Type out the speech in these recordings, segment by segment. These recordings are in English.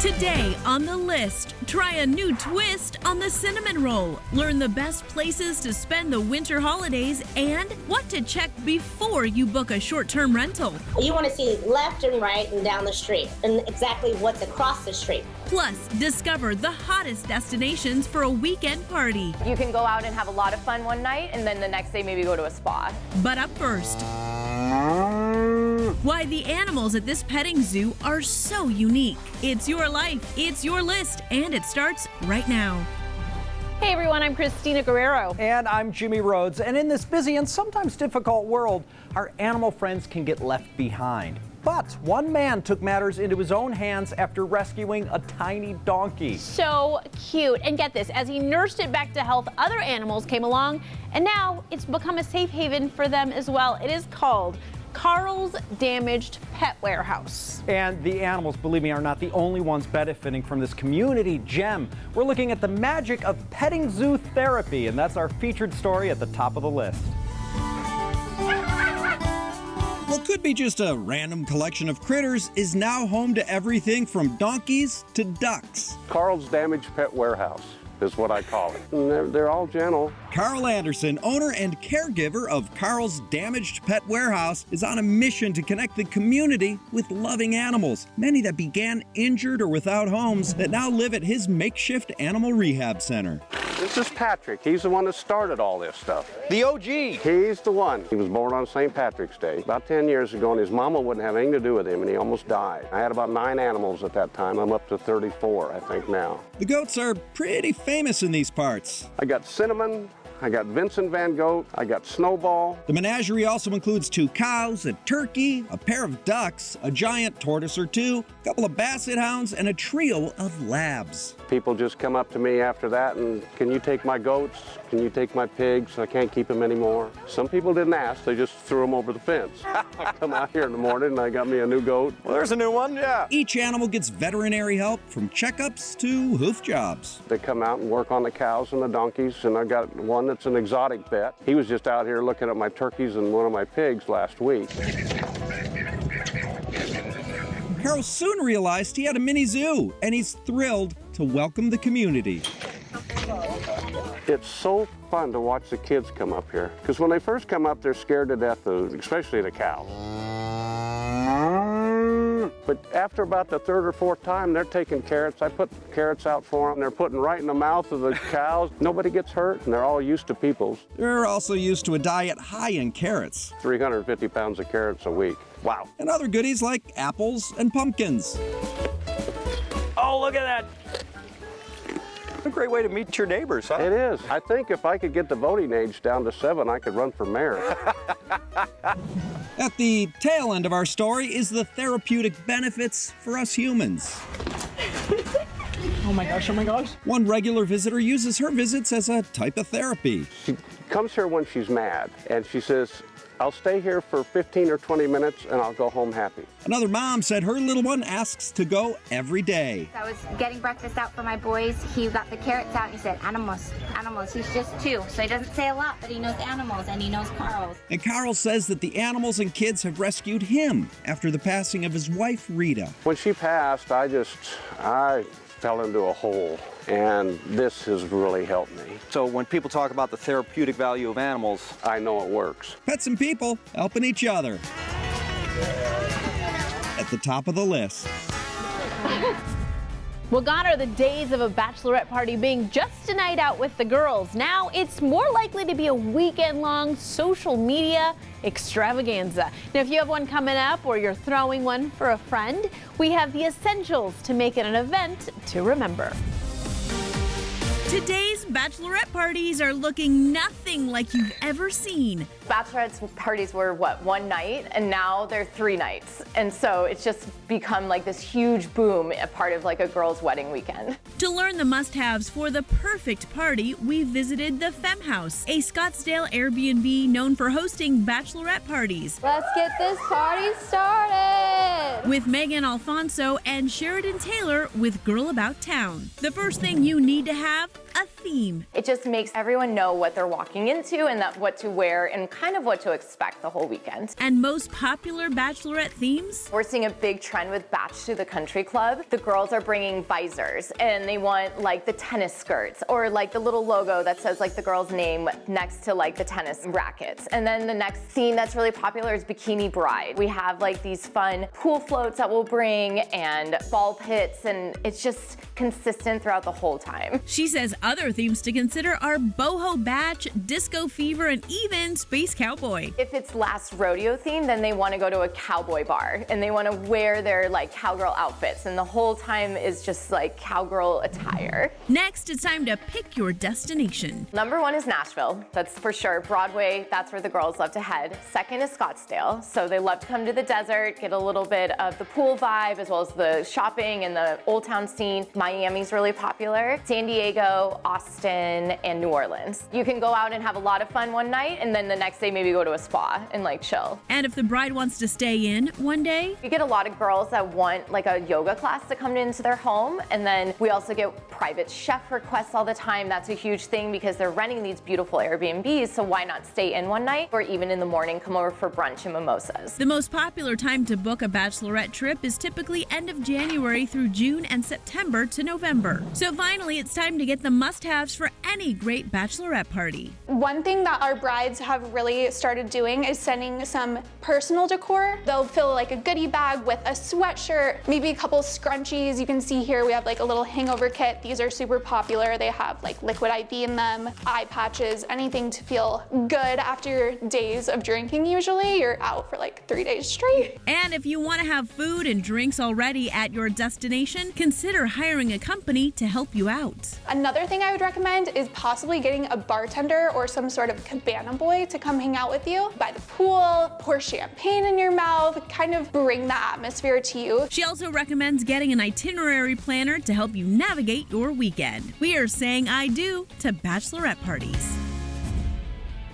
Today on the list, try a new twist on the cinnamon roll. Learn the best places to spend the winter holidays and what to check before you book a short-term rental. You want to see left and right and down the street and exactly what's across the street. Plus, discover the hottest destinations for a weekend party. You can go out and have a lot of fun one night and then the next day maybe go to a spa. But up first, why the animals at this petting zoo are so unique. It's your life, it's your list, and it starts right now. Hey everyone, I'm Christina Guerrero. And I'm Jimmy Rhodes. And in this busy and sometimes difficult world, our animal friends can get left behind. But one man took matters into his own hands after rescuing a tiny donkey. So cute. And get this, as he nursed it back to health, other animals came along, and now it's become a safe haven for them as well. It is called Carl's Damaged Pet Warehouse. And the animals, believe me, are not the only ones benefiting from this community gem. We're looking at the magic of petting zoo therapy, and that's our featured story at the top of the list. What could be just a random collection of critters is now home to everything from donkeys to ducks. Carl's Damaged Pet Warehouse is what I call it. And they're all gentle. Carl Anderson, owner and caregiver of Carl's Damaged Pet Warehouse, is on a mission to connect the community with loving animals, many that began injured or without homes that now live at his makeshift animal rehab center. This is Patrick. He's the one that started all this stuff. The OG. He's the one. He was born on St. Patrick's Day about 10 years ago, and his mama wouldn't have anything to do with him, and he almost died. I had about 9 animals at that time. I'm up to 34, I think, now. The goats are pretty famous in these parts. I got Cinnamon, I got Vincent Van Gogh, I got Snowball. The menagerie also includes 2 cows, a turkey, a pair of ducks, a giant tortoise or 2, a couple of basset hounds, and a trio of labs. People just come up to me after that and, can you take my goats? Can you take my pigs? I can't keep them anymore. Some people didn't ask, they just threw them over the fence. I come out here in the morning and I got me a new goat. Well, there's a new one, yeah. Each animal gets veterinary help from checkups to hoof jobs. They come out and work on the cows and the donkeys, and I got one that's an exotic vet. He was just out here looking at my turkeys and one of my pigs last week. Carl soon realized he had a mini zoo, and he's thrilled to welcome the community. It's so fun to watch the kids come up here, because when they first come up, they're scared to death, especially the cows. But after about the 3rd or 4th time, they're taking carrots. I put carrots out for them. They're putting right in the mouth of the cows. Nobody gets hurt, and they're all used to people's. They're also used to a diet high in carrots. 350 pounds of carrots a week. Wow. And other goodies like apples and pumpkins. Oh, look at that. A great way to meet your neighbors, huh? It is. I think if I could get the voting age down to 7, I could run for mayor. At the tail end of our story is the therapeutic benefits for us humans. Oh my gosh, oh my gosh. One regular visitor uses her visits as a type of therapy. She comes here when she's mad, and she says, I'll stay here for 15 or 20 minutes and I'll go home happy. Another mom said her little one asks to go every day. I was getting breakfast out for my boys. He got the carrots out and he said, animals, animals. He's just 2, so he doesn't say a lot, but he knows animals and he knows Carl's. And Carl says that the animals and kids have rescued him after the passing of his wife, Rita. When she passed, I fell into a hole, and this has really helped me. So when people talk about the therapeutic value of animals, I know it works. Pets and people helping each other. At the top of the list. Well, gone are the days of a bachelorette party being just a night out with the girls. Now it's more likely to be a weekend-long social media extravaganza. Now, if you have one coming up or you're throwing one for a friend, we have the essentials to make it an event to remember. Today's bachelorette parties are looking nothing like you've ever seen. Bachelorette parties were, what, 1 night? And now they're 3 nights. And so it's just become like this huge boom, a part of like a girl's wedding weekend. To learn the must-haves for the perfect party, we visited the Femme House, a Scottsdale Airbnb known for hosting bachelorette parties. Let's get this party started! With Megan Alfonso and Sheridan Taylor with Girl About Town. The first thing you need to have, a theme. It just makes everyone know what they're walking into and what to wear and kind of what to expect the whole weekend. And most popular bachelorette themes? We're seeing a big trend with Batch to the Country Club. The girls are bringing visors and they want like the tennis skirts or like the little logo that says like the girl's name next to like the tennis rackets. And then the next theme that's really popular is Bikini Bride. We have like these fun pool floats that we'll bring and ball pits, and it's just consistent throughout the whole time. She says other themes to consider are boho batch, disco fever, and even space cowboy. If it's last rodeo theme, then they want to go to a cowboy bar and they want to wear their like cowgirl outfits, and the whole time is just like cowgirl attire. Next, it's time to pick your destination. Number one is Nashville, that's for sure. Broadway, that's where the girls love to head. Second is Scottsdale, so they love to come to the desert, get a little bit of the pool vibe as well as the shopping and the Old Town scene. Miami's really popular. San Diego, Austin, and New Orleans. You can go out and have a lot of fun one night, and then the next day maybe go to a spa and like chill. And if the bride wants to stay in one day? We get a lot of girls that want like a yoga class to come into their home, and then we also get private chef requests all the time. That's a huge thing because they're renting these beautiful Airbnbs, so why not stay in one night or even in the morning come over for brunch and mimosas. The most popular time to book a bachelorette trip is typically end of January through June and September to November. So finally, it's time to get the must-haves for any great bachelorette party. One thing that our brides have really started doing is sending some personal decor. They'll fill like a goodie bag with a sweatshirt, maybe a couple scrunchies. You can see here we have like a little hangover kit. These are super popular. They have like liquid IV in them, eye patches, anything to feel good after days of drinking. Usually you're out for like 3 days straight. And if you want to have food and drinks already at your destination, consider hiring a company to help you out. Another thing I would recommend is possibly getting a bartender or some sort of cabana boy to come hang out with you by the pool, pour champagne in your mouth, kind of bring the atmosphere to you. She also recommends getting an itinerary planner to help you navigate your weekend. We are saying I do to bachelorette parties.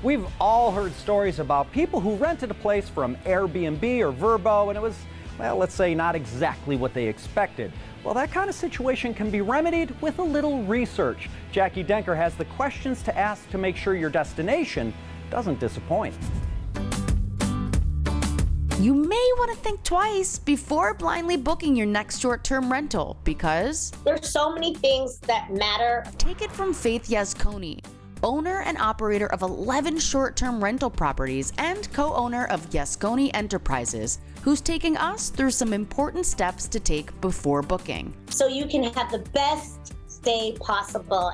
We've all heard stories about people who rented a place from Airbnb or Vrbo and it was, well, let's say not exactly what they expected. Well, that kind of situation can be remedied with a little research. Jackie Denker has the questions to ask to make sure your destination doesn't disappoint. You may want to think twice before blindly booking your next short-term rental because There's so many things that matter. Take it from Faith Yasconi, owner and operator of 11 short-term rental properties and co-owner of Yasconi Enterprises, who's taking us through some important steps to take before booking. So you can have the best stay possible.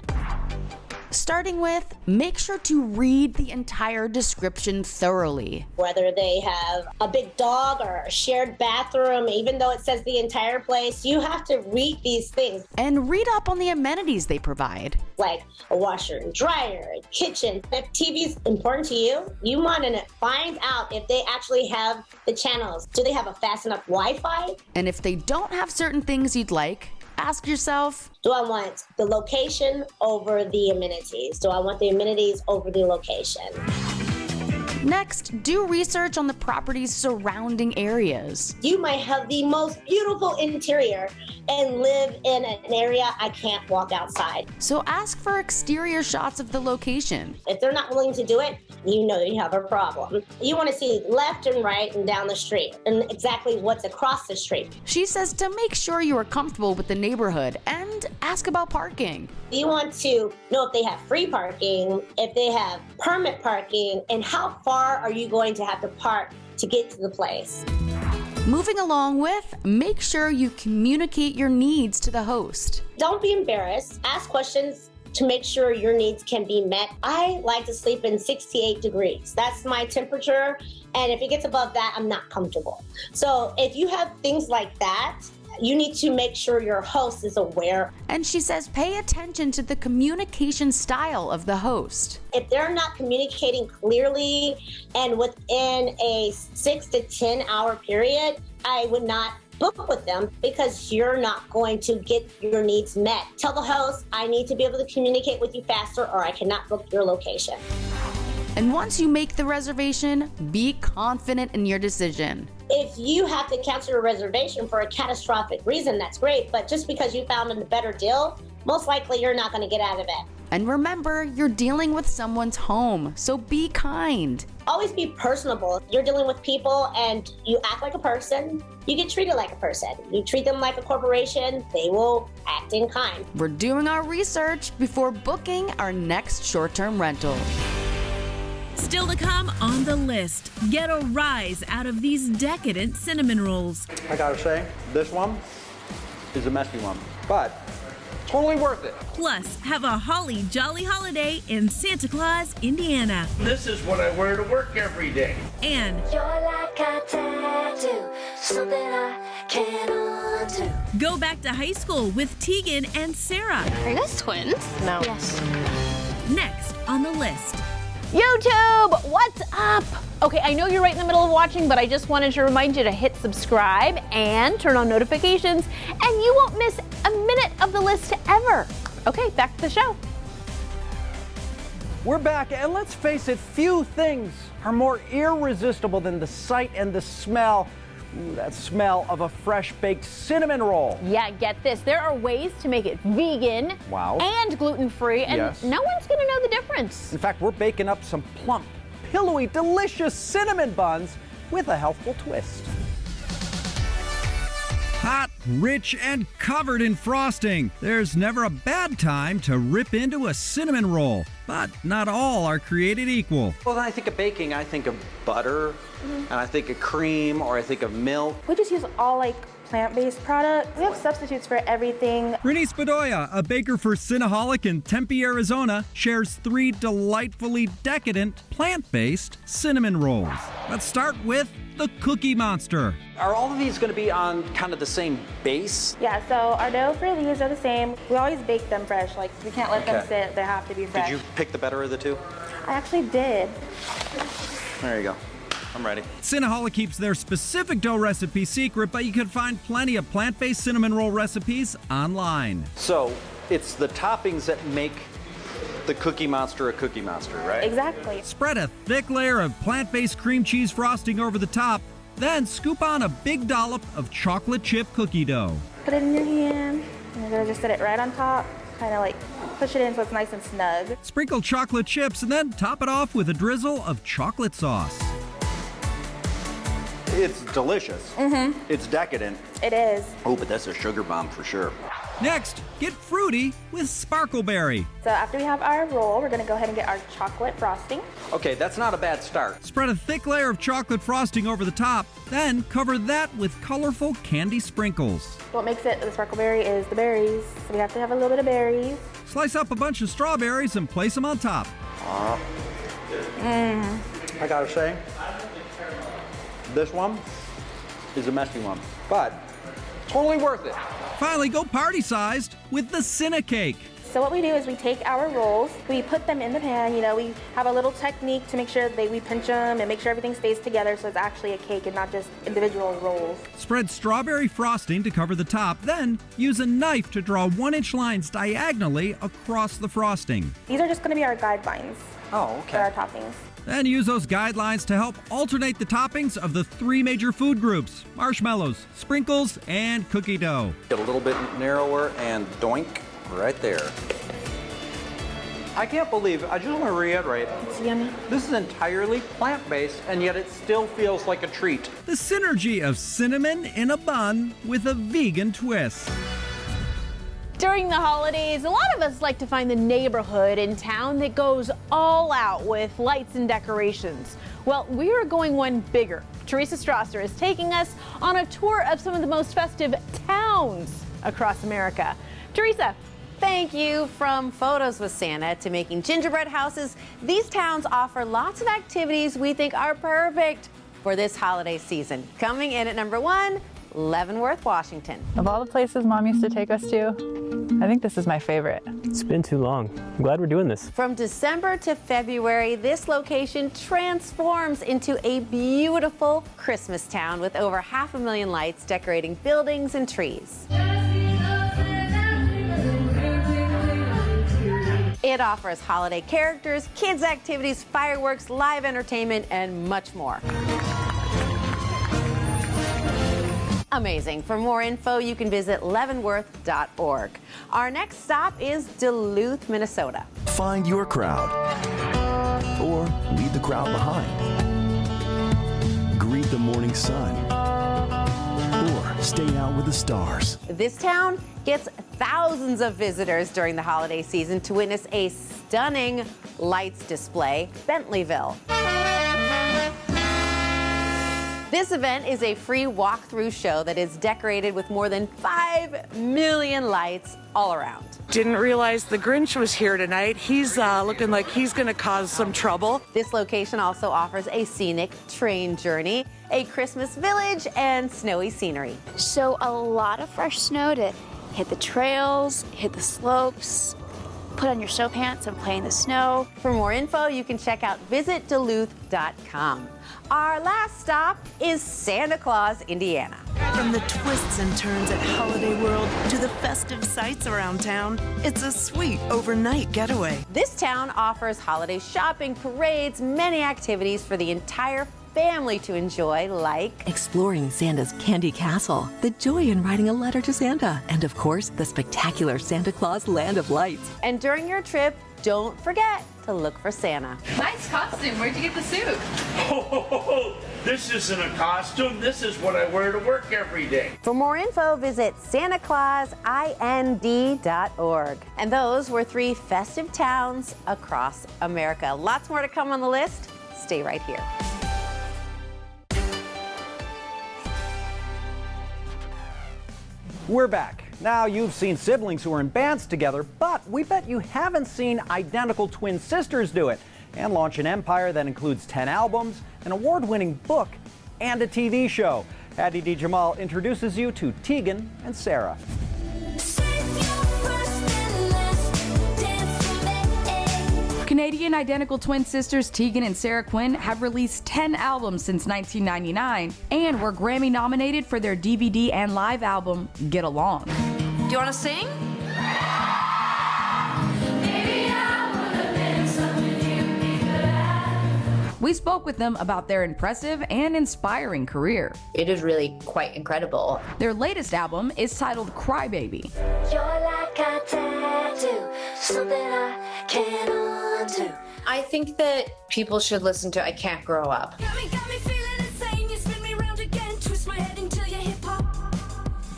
Starting with, make sure to read the entire description thoroughly. Whether they have a big dog or a shared bathroom, even though it says the entire place, you have to read these things. And read up on the amenities they provide. Like a washer and dryer, a kitchen. If TV's important to you, you want to find out if they actually have the channels. Do they have a fast enough Wi-Fi? And if they don't have certain things you'd like, ask yourself, do I want the location over the amenities? Do I want the amenities over the location? Next, do research on the property's surrounding areas. You might have the most beautiful interior and live in an area I can't walk outside. So ask for exterior shots of the location. If they're not willing to do it, you know you have a problem. You want to see left and right and down the street and exactly what's across the street. She says to make sure you are comfortable with the neighborhood and ask about parking. You want to know if they have free parking, if they have permit parking, and how far are you going to have to park to get to the place. Moving along with, make sure you communicate your needs to the host. Don't be embarrassed. Ask questions to make sure your needs can be met. I like to sleep in 68 degrees. That's my temperature. And if it gets above that, I'm not comfortable. So if you have things like that, you need to make sure your host is aware. And she says pay attention to the communication style of the host. If they're not communicating clearly and within a 6 to 10 hour period, I would not book with them because you're not going to get your needs met. Tell the host, I need to be able to communicate with you faster or I cannot book your location. And once you make the reservation, be confident in your decision. If you have to cancel your reservation for a catastrophic reason, that's great. But just because you found a better deal, most likely you're not going to get out of it. And remember, you're dealing with someone's home, so be kind. Always be personable. You're dealing with people and you act like a person, you get treated like a person. You treat them like a corporation, they will act in kind. We're doing our research before booking our next short-term rental. Still to come on the list, get a rise out of these decadent cinnamon rolls. I gotta say, this one is a messy one, but totally worth it. Plus, have a holly jolly holiday in Santa Claus, Indiana. This is what I wear to work every day. And you're like a tattoo, something I can't undo. Go back to high school with Tegan and Sarah. Are you guys twins? No. Yes. Next on the list. YouTube, what's up? Okay, I know you're right in the middle of watching, but I just wanted to remind you to hit subscribe and turn on notifications, and you won't miss a minute of the list ever. Okay, back to the show. We're back, and let's face it, few things are more irresistible than the sight and the smell. Ooh, that smell of a fresh baked cinnamon roll. Yeah, get this. There are ways to make it vegan and gluten-free, and no one's gonna know the difference. In fact, we're baking up some plump, pillowy, delicious cinnamon buns with a healthful twist. Hot, rich, and covered in frosting. There's never a bad time to rip into a cinnamon roll, but not all are created equal. Well, when I think of baking, I think of butter, and I think of cream, or I think of milk. We just use all plant-based products. We have substitutes for everything. Renee Spadoia, a baker for Cinnaholic in Tempe, Arizona, shares 3 delightfully decadent plant-based cinnamon rolls. Let's start with the Cookie Monster. Are all of these going to be on kind of the same base? Yeah, so our dough for these are the same. We always bake them fresh. We can't let them sit. They have to be fresh. Did you pick the better of the two? I actually did. There you go. I'm ready. Cinnaholic keeps their specific dough recipe secret, but you can find plenty of plant-based cinnamon roll recipes online. So it's the toppings that make the Cookie Monster a Cookie Monster, right? Exactly. Spread a thick layer of plant-based cream cheese frosting over the top, then scoop on a big dollop of chocolate chip cookie dough. Put it in your hand, and you're gonna just set it right on top, kind of push it in so it's nice and snug. Sprinkle chocolate chips and then top it off with a drizzle of chocolate sauce. It's delicious. It's decadent. It is. Oh, but that's a sugar bomb for sure. Next, get fruity with sparkleberry. So after we have our roll, we're gonna go ahead and get our chocolate frosting. Okay, that's not a bad start. Spread a thick layer of chocolate frosting over the top, then cover that with colorful candy sprinkles. What makes it the sparkleberry is the berries. So we have to have a little bit of berries. Slice up a bunch of strawberries and place them on top. I gotta say, this one is a messy one, but totally worth it. Finally, go party-sized with the Cinna Cake. So what we do is we take our rolls, we put them in the pan, we have a little technique to make sure that we pinch them and make sure everything stays together so it's actually a cake and not just individual rolls. Spread strawberry frosting to cover the top, then use a knife to draw 1-inch lines diagonally across the frosting. These are just gonna be our guidelines for our toppings. Then use those guidelines to help alternate the toppings of the 3 major food groups: marshmallows, sprinkles, and cookie dough. Get a little bit narrower and doink right there. I can't believe, I just want to reiterate, it's yummy. This is entirely plant-based, and yet it still feels like a treat. The synergy of cinnamon in a bun with a vegan twist. During the holidays, a lot of us like to find the neighborhood in town that goes all out with lights and decorations. Well, we are going one bigger. Teresa Strasser is taking us on a tour of some of the most festive towns across America. Teresa, thank you. From photos with Santa to making gingerbread houses, these towns offer lots of activities we think are perfect for this holiday season. Coming in at number 1, Leavenworth, Washington. Of all the places Mom used to take us to, I think this is my favorite. It's been too long. I'm glad we're doing this. From December to February, this location transforms into a beautiful Christmas town with over 500,000 lights decorating buildings and trees. It offers holiday characters, kids' activities, fireworks, live entertainment, and much more. Amazing. For more info, you can visit leavenworth.org. Our next stop is Duluth, Minnesota. Find your crowd or leave the crowd behind. Greet the morning sun or stay out with the stars. This town gets thousands of visitors during the holiday season to witness a stunning lights display, Bentleyville. This event is a free walkthrough show that is decorated with more than 5 million lights all around. Didn't realize the Grinch was here tonight. He's looking like he's going to cause some trouble. This location also offers a scenic train journey, a Christmas village, and snowy scenery. So a lot of fresh snow to hit the trails, hit the slopes, put on your snow pants and play in the snow. For more info, you can check out visitduluth.com. Our last stop is Santa Claus, Indiana. From the twists and turns at Holiday World to the festive sights around town, it's a sweet overnight getaway. This town offers holiday shopping, parades, many activities for the entire family to enjoy, like exploring Santa's Candy Castle, the joy in writing a letter to Santa, and of course, the spectacular Santa Claus Land of Lights. And during your trip, don't forget to look for Santa. Nice costume. Where'd you get the suit? Oh, this isn't a costume. This is what I wear to work every day. For more info, visit SantaClausInd.org. And those were 3 festive towns across America. Lots more to come on the list. Stay right here. We're back. Now, you've seen siblings who are in bands together, but we bet you haven't seen identical twin sisters do it and launch an empire that includes 10 albums, an award-winning book, and a TV show. Addy D. Jamal introduces you to Tegan and Sarah. Canadian identical twin sisters Tegan and Sarah Quinn have released 10 albums since 1999 and were Grammy nominated for their DVD and live album, Get Along. Do you want to sing? We spoke with them about their impressive and inspiring career. It is really quite incredible. Their latest album is titled Crybaby. You're like a tattoo, something I can't undo. I think that people should listen to I Can't Grow Up. Got me feeling insane. You spin me round again, twist my head until you hip hop.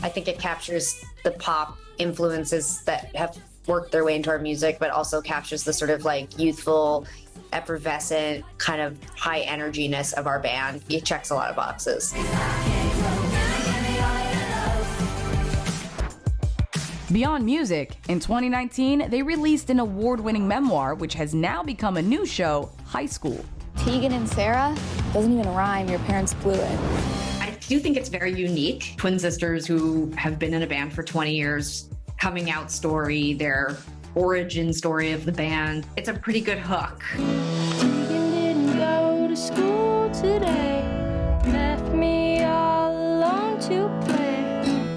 I think it captures the pop influences that have worked their way into our music, but also captures the sort of like youthful, effervescent, kind of high energiness of our band. It checks a lot of boxes. Beyond music, in 2019, they released an award-winning memoir, which has now become a new show, High School. Tegan and Sarah doesn't even rhyme. Your parents blew it. I do think it's very unique. Twin sisters who have been in a band for 20 years, coming out story, their origin story of the band. It's a pretty good hook. Tegan didn't go to school today. Left me all alone to play.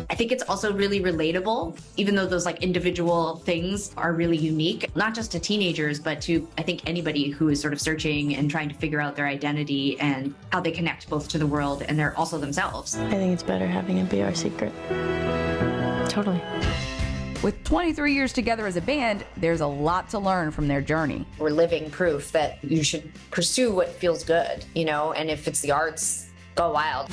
I think it's also really relatable, even though those like individual things are really unique, not just to teenagers, but to, I think, anybody who is sort of searching and trying to figure out their identity and how they connect both to the world and they're also themselves. I think it's better having it be our secret. Totally. With 23 years together as a band, there's a lot to learn from their journey. We're living proof that you should pursue what feels good, you know, and if it's the arts, go wild.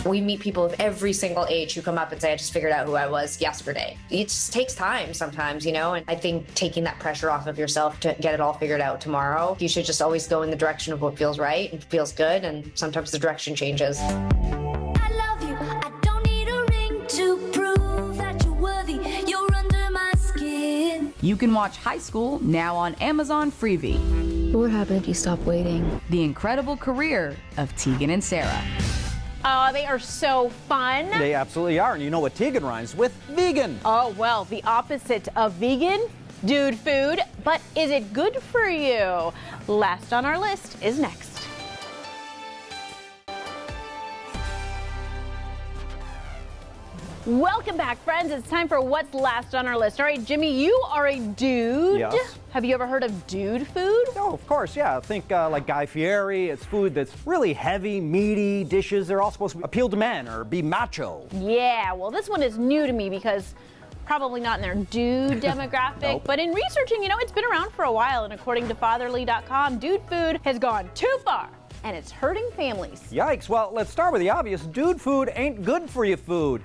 We meet people of every single age who come up and say, I just figured out who I was yesterday. It just takes time sometimes, you know, and I think taking that pressure off of yourself to get it all figured out tomorrow, you should just always go in the direction of what feels right and feels good, and sometimes the direction changes. I love you. I don't need a ring to prove that you're worthy. You're under my skin. You can watch High School now on Amazon Freevee. What would happen if you stopped waiting? The incredible career of Tegan and Sarah. Oh, they are so fun. They absolutely are. And you know what Tegan rhymes with? Vegan. Oh, well, the opposite of vegan, dude food. But is it good for you? Last on our list is next. Welcome back, friends. It's time for what's last on our list. All right, Jimmy, you are a dude. Yes. Have you ever heard of dude food? Oh, of course, yeah. Think like Guy Fieri. It's food that's really heavy, meaty dishes. They're all supposed to appeal to men or be macho. Yeah, well, this one is new to me because probably not in their dude demographic. Nope. But in researching, it's been around for a while. And according to fatherly.com, dude food has gone too far. And it's hurting families. Yikes. Well, let's start with the obvious. Dude food ain't good for you food.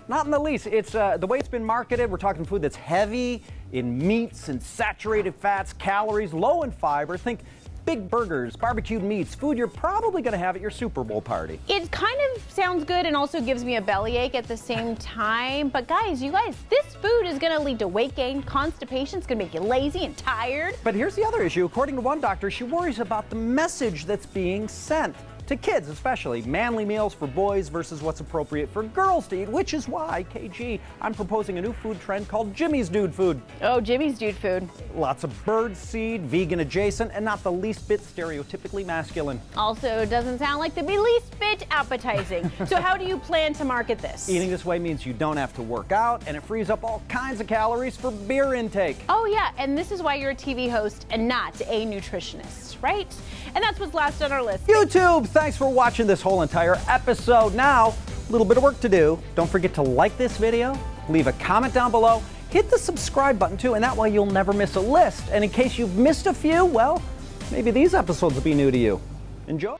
Not in the least. It's the way it's been marketed. We're talking food that's heavy in meats and saturated fats, calories, low in fiber. Think big burgers, barbecued meats, food you're probably going to have at your Super Bowl party. It kind of sounds good and also gives me a bellyache at the same time. But guys, this food is going to lead to weight gain, constipation. It's going to make you lazy and tired. But here's the other issue. According to one doctor, she worries about the message that's being sent. To kids especially, manly meals for boys versus what's appropriate for girls to eat, which is why, KG, I'm proposing a new food trend called Jimmy's Dude Food. Oh, Jimmy's Dude Food. Lots of bird seed, vegan adjacent, and not the least bit stereotypically masculine. Also, doesn't sound like the least bit appetizing. So how do you plan to market this? Eating this way means you don't have to work out, and it frees up all kinds of calories for beer intake. Oh yeah, and this is why you're a TV host and not a nutritionist, right? And that's what's last on our list. YouTube, thanks for watching this whole entire episode. Now, a little bit of work to do. Don't forget to like this video, leave a comment down below, hit the subscribe button too, and that way you'll never miss a list. And in case you've missed a few, well, maybe these episodes will be new to you. Enjoy.